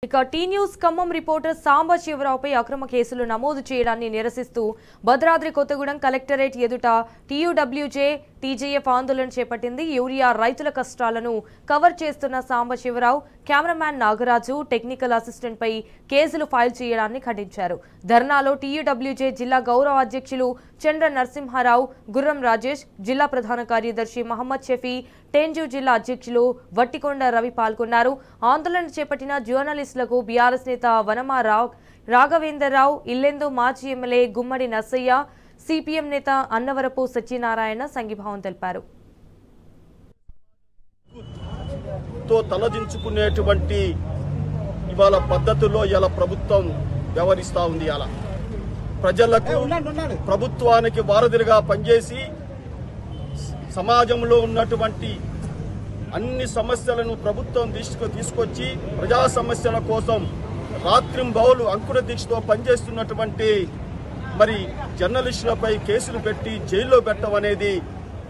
ఇక T News Khammam reporter సాంబశివరావుపై అక్రమ కేసులు నమోదు చేయడాన్ని నిరసిస్తూ భద్రాద్రి కొత్తగూడెం కలెక్టరేట్ ఎదుట టీయూడబ్ల్యూజే టీజేఎఫ్ ఆందోళన చేపట్టింది. యూరియా రైతుల కష్టాలను కవర్ చేస్తున్న Sambasivarao, cameraman Nagaraju, technical assistant పై కేసులు ఫైల్ చేయడాన్ని ఖండించారు. ధర్నాలో టీయూడబ్ల్యూజే జిల్లా గౌరవ అధ్యక్షులు చంద్ర నరసింహారావు, గుర్రం రాజేష్, జిల్లా ప్రధాన కార్యదర్శి మహమ్మద్ షఫీ, టెంజు జిల్లా అధ్యక్షులు వట్టికొండ రవి పాల్గొన్నారు. ఆందోళన చేపట్టిన జర్నలిస్టులకు బీఆర్ఎస్ నేత వనమా రాఘవేంద్రరావు, ఇల్లెందు మాజీ ఎమ్మెల్యే గుమ్మడి నర్సయ్య, సిపిఎం నేత అన్నవరపు సత్యనారాయణ సంఘీభావం తెలిపారు. తలదించుకునేటువంటి ఇవాళ పద్ధతుల్లో ఇలా ప్రభుత్వం వ్యవహరిస్తా ఉంది. అలా ప్రజలకు ప్రభుత్వానికి వారధిగా పనిచేసి సమాజంలో ఉన్నటువంటి అన్ని సమస్యలను ప్రభుత్వం తీసుకొచ్చి ప్రజా సమస్యల కోసం రాత్రింబౌలు అంకుర దీక్షతో పనిచేస్తున్నటువంటి మరి జర్నలిస్టులపై కేసులు పెట్టి జైల్లో పెట్టడం అనేది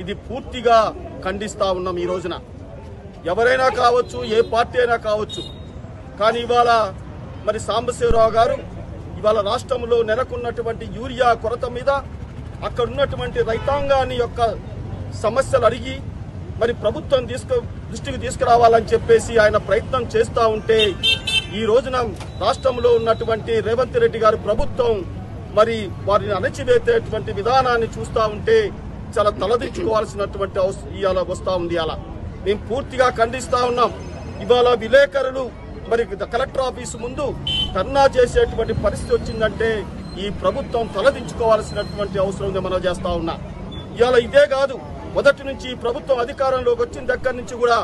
ఇది పూర్తిగా ఖండిస్తా ఉన్నాం. ఈ రోజున ఎవరైనా కావచ్చు, ఏ పార్టీ అయినా కావచ్చు, కానీ ఇవాళ మరి సాంబశివరావు గారు ఇవాళ రాష్ట్రంలో నెలకొన్నటువంటి యూరియా కొరత మీద అక్కడ ఉన్నటువంటి రైతాంగాన్ని యొక్క సమస్యలు అడిగి మరి ప్రభుత్వం దృష్టికి తీసుకురావాలని చెప్పేసి ఆయన ప్రయత్నం చేస్తూ ఉంటే ఈ రోజున రాష్ట్రంలో ఉన్నటువంటి రేవంత్ రెడ్డి గారి ప్రభుత్వం మరి వారిని అణచివేసేటువంటి విధానాన్ని చూస్తూ ఉంటే చాలా తలదించుకోవాల్సినటువంటి ఇవాళ వస్తూ ఉంది. అలా మేము పూర్తిగా ఖండిస్తా ఉన్నాం. ఇవాళ విలేకరులు మరి కలెక్టర్ ఆఫీసు ముందు ధర్నా చేసేటువంటి పరిస్థితి వచ్చిందంటే ఈ ప్రభుత్వం తలదించుకోవాల్సినటువంటి అవసరం మనం చేస్తా ఉన్నా. ఇవాళ ఇదే కాదు, మొదటి నుంచి ప్రభుత్వం అధికారంలోకి వచ్చిన దగ్గర నుంచి కూడా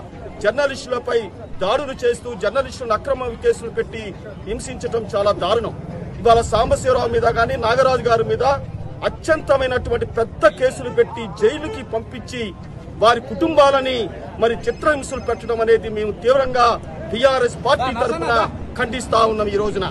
జర్నలిస్టులపై దాడులు చేస్తూ జర్నలిస్టులను అక్రమ కేసులు పెట్టి హింసించడం చాలా దారుణం. ఇవాళ సాంబశివరావు మీద కానీ నాగరాజు గారి మీద అత్యంతమైనటువంటి పెద్ద కేసులు పెట్టి జైలుకి పంపించి వారి కుటుంబాలని మరి చిత్రహింసలు పెట్టడం అనేది మేము తీవ్రంగా టీఆర్ఎస్ పార్టీ తరఫున ఖండిస్తా ఉన్నాం. ఈ రోజున